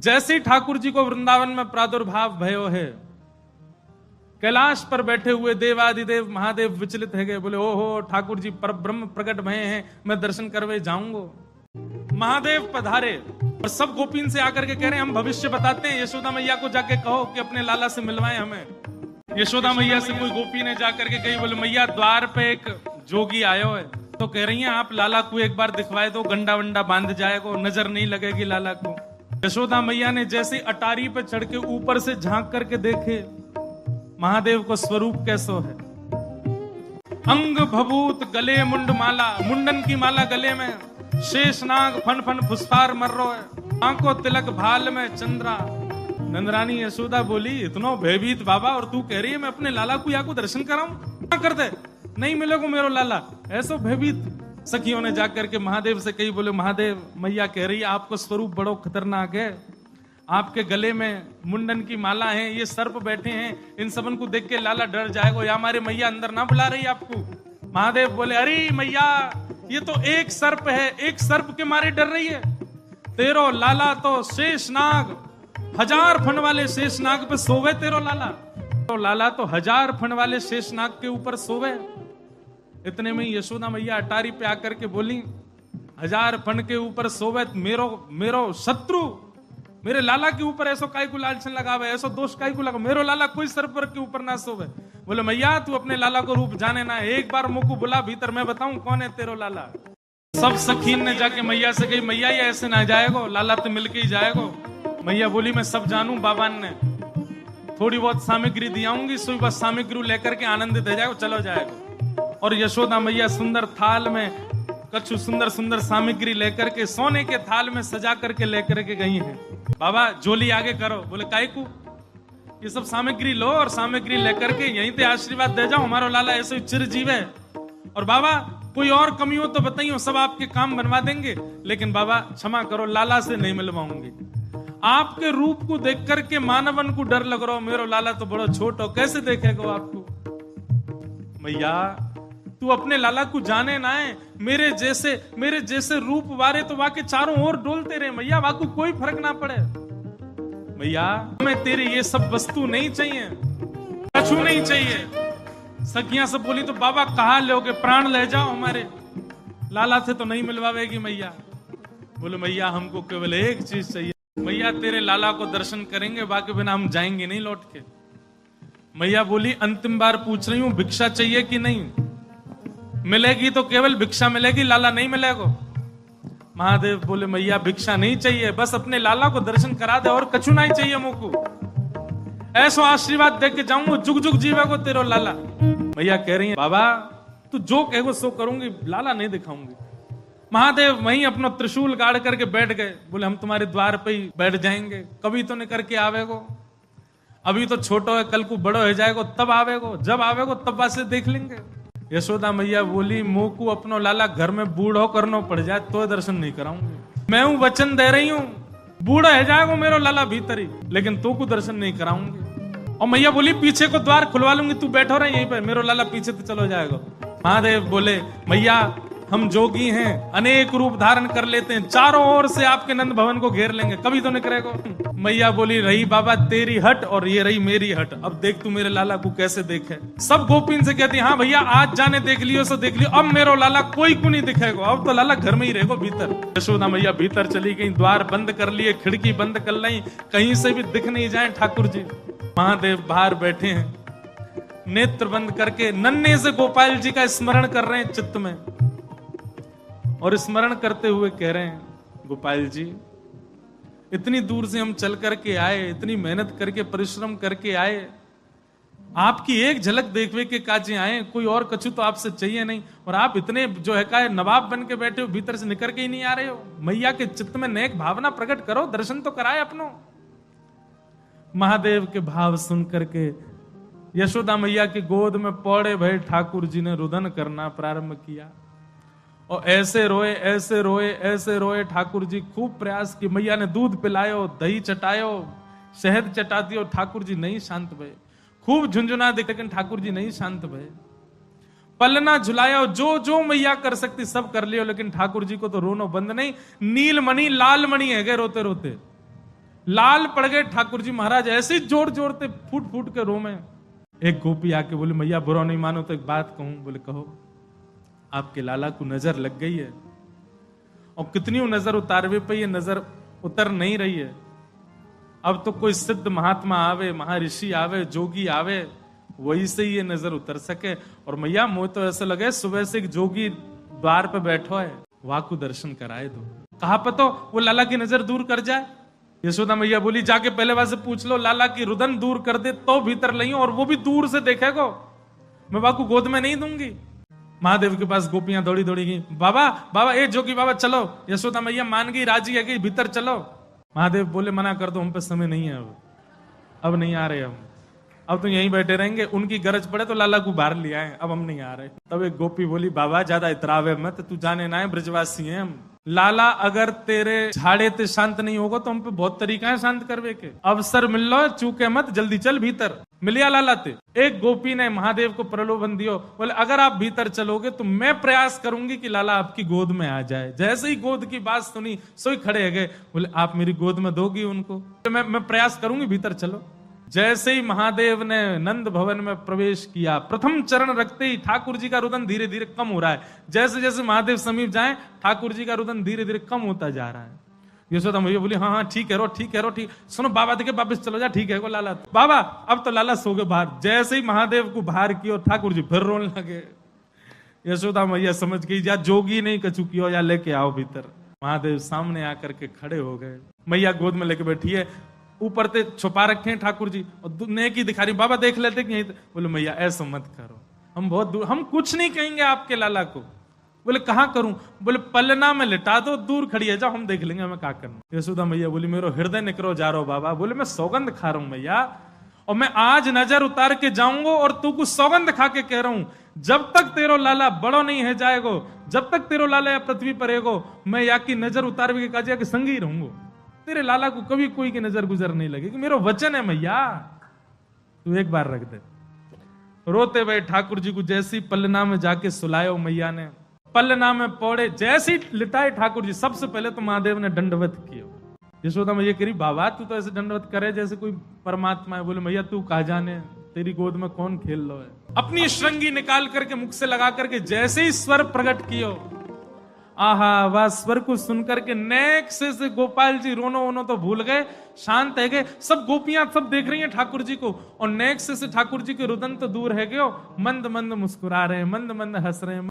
जैसे ही ठाकुर जी को वृंदावन में प्रादुर्भाव भयो है, कैलाश पर बैठे हुए देवादिदेव महादेव विचलित है गए, बोले ओहो ठाकुर जी पर ब्रह्म प्रकट भये हैं, मैं दर्शन करवे जाऊंगा। महादेव पधारे और सब गोपीन से आकर के कह रहे हैं हम भविष्य बताते हैं, यशोदा मैया को जाके कहो कि अपने लाला से मिलवाएं हमें। यशोदा मैया से कोई गोपी ने जाकर के कही, बोले मैया द्वार पे एक जोगी आयो है, तो कह रही हैं आप लाला को एक बार दिखवाए दो, गंडा वंडा बांध जाएगा, नजर नहीं लगेगी लाला को। यशोदा मैया ने जैसे अटारी पे चढ़ के ऊपर से झांक करके देखे महादेव को स्वरूप कैसो है, अंग भभूत गले मुंड माला, मुंडन की माला गले में, शेषनाग फन फन फुसफार मर रो है, आंखों तिलक भाल में चंद्रा। नंदरानी यशोदा बोली इतनो भयभीत बाबा, और तू कह रही है मैं अपने लाला को या को दर्शन कराऊं, क्या कर दे नहीं मिलेगा मेरो लाला, ऐसो भयभीत। सखियों ने जाकर के महादेव से कही, बोले महादेव मैया कह रही है आपको स्वरूप बड़ो खतरनाक है, आपके गले में मुंडन की माला है, ये सर्प बैठे हैं, इन सबन को देख के लाला डर जाएगा, या हमारे मैया अंदर ना बुला रही आपको। महादेव बोले अरे मैया ये तो एक सर्प है, एक सर्प के मारे डर रही है, तेरो लाला तो शेषनाग, 1000 फन वाले शेषनाग पे सोवे तेरो लाला, तो लाला तो 1000 फन वाले शेषनाग के ऊपर सोवे। इतने में यशोदा मैया अटारी पे आकर के बोली 1000 फन के ऊपर सोवे मेरो शत्रु, मेरे लाला के ऊपर ऐसो काय को लालचन लगावे, ऐसो दोष काय को लगा, मेरो लाला कोई सर्प के ऊपर ना सोवे। बोले मैया तू अपने लाला को रूप जाने ना, एक बार मुझको बुला भीतर, मैं बताऊं कौन है तेरो लाला। सब सखीन ने जाके मैया से कही मैया ये ऐसे ना जाएगो, लाला तो मिलके ही जाएगो। मैया बोली मैं सब जानू, बाबान ने थोड़ी बहुत सामग्री दियाऊंगी, सुई बस सामग्री लेकर के आनंदित हो जाएगो, चलो जाएगो। और यशोदा मैया सुंदर थाल में कछु सुंदर सुंदर सामग्री लेकर के सोने के थाल में सजा करके लेकर के गई हैं। बाबा झोली आगे करो, बोले काय को, ये सब सामग्री लो और सामग्री लेकर के यहीं पे आशीर्वाद दे जाओ, हमारा लाला ऐसे चिरजीव है, और बाबा कोई और कमी हो तो बताइए, सब आपके काम बनवा देंगे, लेकिन बाबा क्षमा करो लाला से नहीं मिलवाऊंगी। आपके रूप को देख करके मानवन को डर लग रहा हो, मेरो लाला तो बड़ा छोट हो, कैसे देखेगा आपको। मैया तू अपने लाला को जाने ना है, मेरे जैसे रूप वारे तो वाके चारों ओर डोलते रहे मैया, वाको कोई फर्क ना पड़े। मैया हमें तेरी ये सब वस्तु नहीं चाहिए, कछु नहीं चाहिए। सखियां सब बोली तो बाबा कहा लोगे, प्राण ले जाओ हमारे, लाला से तो नहीं मिलवावेगी मैया। बोले मैया हमको केवल एक चीज चाहिए, मैया तेरे लाला को दर्शन करेंगे, बाकी बिना हम जाएंगे नहीं लौट के। मैया बोली अंतिम बार पूछ रही हूं भिक्षा चाहिए कि नहीं, मिलेगी तो केवल भिक्षा मिलेगी, लाला नहीं मिलेगा। महादेव बोले मैया भिक्षा नहीं चाहिए, बस अपने लाला को दर्शन करा दे और कछु नहीं चाहिए मुझको, ऐसा आशीर्वाद दे के जाऊंगा, जुग जुग जीवेगो तेरो लाला। मैया कह रही है बाबा तू जो कहेगो सो करूंगी, लाला नहीं दिखाऊंगी। महादेव वहीं अपना त्रिशूल गाड़ करके बैठ गए, बोले हम तुम्हारे द्वार पे ही बैठ जाएंगे, कभी तो नहीं करके आवेगो, अभी तो छोटो है, कल को बड़ो हो जाएगो तब आवेगो, जब आवेगो तब वासे देख लेंगे। यशोदा मैया बोली मुंह को अपनो लाला घर में बूढ़ो करना पड़ जाए तो दर्शन नहीं कराऊंगी, मैं हूं वचन दे रही हूं, बूढ़ा है जाएगा मेरो लाला भीतर ही, लेकिन तो को दर्शन नहीं कराऊंगी। और मैया बोली पीछे को द्वार खुलवा लूंगी, तू बैठो रहे यहीं पे, मेरो लाला पीछे तो चलो जाएगा। महादेव बोले मैया हम जोगी हैं, अनेक रूप धारण कर लेते हैं, चारों ओर से आपके नंद भवन को घेर लेंगे, कभी तो नहीं करेगा। मैया बोली रही बाबा तेरी हट और ये रही मेरी हट, अब देख तू मेरे लाला को कैसे देखे। सब गोपीन से कहती हाँ भैया आज जाने देख लियो सो देख लियो, अब मेरो लाला कोई को नहीं दिखेगा, अब तो लाला घर में ही रहेगा भीतर। यशोदा मैया भीतर चली गई, द्वार बंद कर लिए, खिड़की बंद कर ली, कहीं से भी दिख नहीं जाए ठाकुर जी। महादेव बाहर बैठे हैं, नेत्र बंद करके नन्हे से गोपाल जी का स्मरण कर रहे हैं चित्त में, और स्मरण करते हुए कह रहे हैं गोपाल जी इतनी दूर से हम चल करके आए, इतनी मेहनत करके परिश्रम करके आए, आपकी एक झलक देखने के काजे आए, कोई और कछु तो आपसे चाहिए नहीं, और आप इतने जो है का नवाब बन के बैठे हो, भीतर से निकल के ही नहीं आ रहे हो। मैया के चित्त में नेक भावना प्रकट करो, दर्शन तो कराए अपनो। महादेव के भाव सुन करके यशोदा मैया की गोद में पौड़े भय ठाकुर जी ने रुदन करना प्रारंभ किया, और ऐसे रोए ऐसे रोए ऐसे रोए। ठाकुर जी खूब प्रयास की, मैया ने दूध पिलायो, दही चटायो, शहद चटा दियो, ठाकुर जी नहीं शांत भये। खूब झुंझुना दे, लेकिन ठाकुर जी नहीं शांत भये। पलना झुलायो, जो जो मैया कर सकती सब कर लियो, लेकिन ठाकुर जी को तो रोनो बंद नहीं। नीलमणि लालमणि है गए रोते रोते, लाल पड़ गए ठाकुर जी महाराज, ऐसे जोर जोरते फूट फूट के रो में। एक गोपी आके बोली मैया बुरा नहीं मानो तो एक बात कहूं। बोले कहो। आपके लाला को नजर लग गई है, और कितनी नजर उतारवे पे ये नजर उतर नहीं रही है। अब तो कोई सिद्ध महात्मा आवे, महर्षि आवे, जोगी आवे, वही से ये नजर उतर सके। और मैया मुझे तो ऐसा लगे सुबह से एक जोगी द्वार पे बैठो है, वहां को दर्शन कराए दो। कहा पतो वो लाला की नजर दूर कर जाए। यशोदा मैया बोली जाके पहले वहां से पूछ लो, लाला की रुदन दूर कर दे तो भीतर लइयो, और वो भी दूर से देखेगो, मैं बाकू गोद में नहीं दूंगी। महादेव के पास गोपियां दौड़ी दौड़ी गई, बाबा बाबा ए जोगी बाबा चलो। यशोदा मैया मान गई, राजी है कि भीतर चलो। महादेव बोले मना कर दो, हम पे समय नहीं है, अब नहीं आ रहे हम, अब तो यहीं बैठे रहेंगे, उनकी गरज पड़े तो लाला को बाहर ले आए, अब हम नहीं आ रहे। तब एक गोपी बोली बाबा ज्यादा इतरावे मत, तू जाने ना है ब्रजवासी हैं हम। लाला अगर तेरे झाड़े ते शांत नहीं होगा तो हम पे बहुत तरीका है शांत करवे के। अवसर मिल लो, चूके मत, जल्दी चल भीतर। मिलिया लाला ते। एक गोपी ने महादेव को प्रलोभन दियो, बोले अगर आप भीतर चलोगे तो मैं प्रयास करूंगी कि लाला आपकी गोद में आ जाए। जैसे ही गोद की बात सुनी सोई खड़े गए, बोले आप मेरी गोद में दोगी उनको? मैं प्रयास करूंगी, भीतर चलो। जैसे ही महादेव ने नंद भवन में प्रवेश किया, प्रथम चरण रखते ही ठाकुर जी का रुदन धीरे धीरे कम हो रहा है। जैसे जैसे महादेव समीप जाए ठाकुर जी का रुदन धीरे धीरे कम होता जा रहा है। यशोदा मैया बोली हाँ हाँ ठीक है रो, ठीक है रो, ठीक। सुनो बाबा देखे वापिस चलो जा, ठीक है को लाला। बाबा अब तो लाला सो गए बाहर। जैसे ही महादेव को बाहर किया ठाकुर जी फिर रोने लगे। यशोदा मैया समझ गई या जोगी नहीं कछु किया, या लेके आओ भीतर। महादेव सामने आकर के खड़े हो गए, मैया गोद में लेके बैठी है, ऊपर ते छुपा रखे हैं ठाकुर जी, और नेकी दिखा रही। बाबा देख लेते कि बोले मैया ऐसा मत करो, हम बहुत दूर, हम कुछ नहीं कहेंगे आपके लाला को। बोले कहां करूं? बोले पलना में लिटा दो, दूर खड़ी है, जाओ हम देख लेंगे हमें क्या करना। यशोदा मैया बोली मेरो हृदय निकरो जा रहा बाबा। बोले मैं सौगंध खा रहा हूं मैया, और मैं आज नजर उतार के जाऊंगा, और तू कुछ सौगंध खा के कह रहा हूं जब तक तेरो लाला बड़ो नहीं है जाएगो, जब तक तेरो लाला या पृथ्वी पर रहेगो, मैं या की नजर उतार के काजिया के संग ही रहूंगा। तेरे लाला को कभी कोई की नजर गुजर नहीं लगेगी, मेरा वचन है मैया, तू एक बार रख दे। रोते हुए ठाकुर जी को जैसी पलना में जाके सुलायो मैया ने, पलना में पौड़े जैसी लिटाए ठाकुर जी। सबसे पहले तो महादेव ने दंडवत किया। यशोदा मैया कह रही बाबा तू तो ऐसे दंडवत करे जैसे कोई परमात्मा है। बोले मैया तू कहा जाने, तेरी गोद में कौन खेल लो है। अपनी श्रृंगी निकाल करके मुख से लगा करके जैसे ही स्वर प्रकट कियो, आहा वह स्वर को सुनकर के नेक से गोपाल जी रोनो वोनो तो भूल गए, शांत है गए। सब गोपियां सब देख रही हैं ठाकुर जी को, और नेक से ठाकुर जी के रुदन तो दूर है गयो, मंद मंद मुस्कुरा रहे हैं, मंद मंद हंस रहे हैं।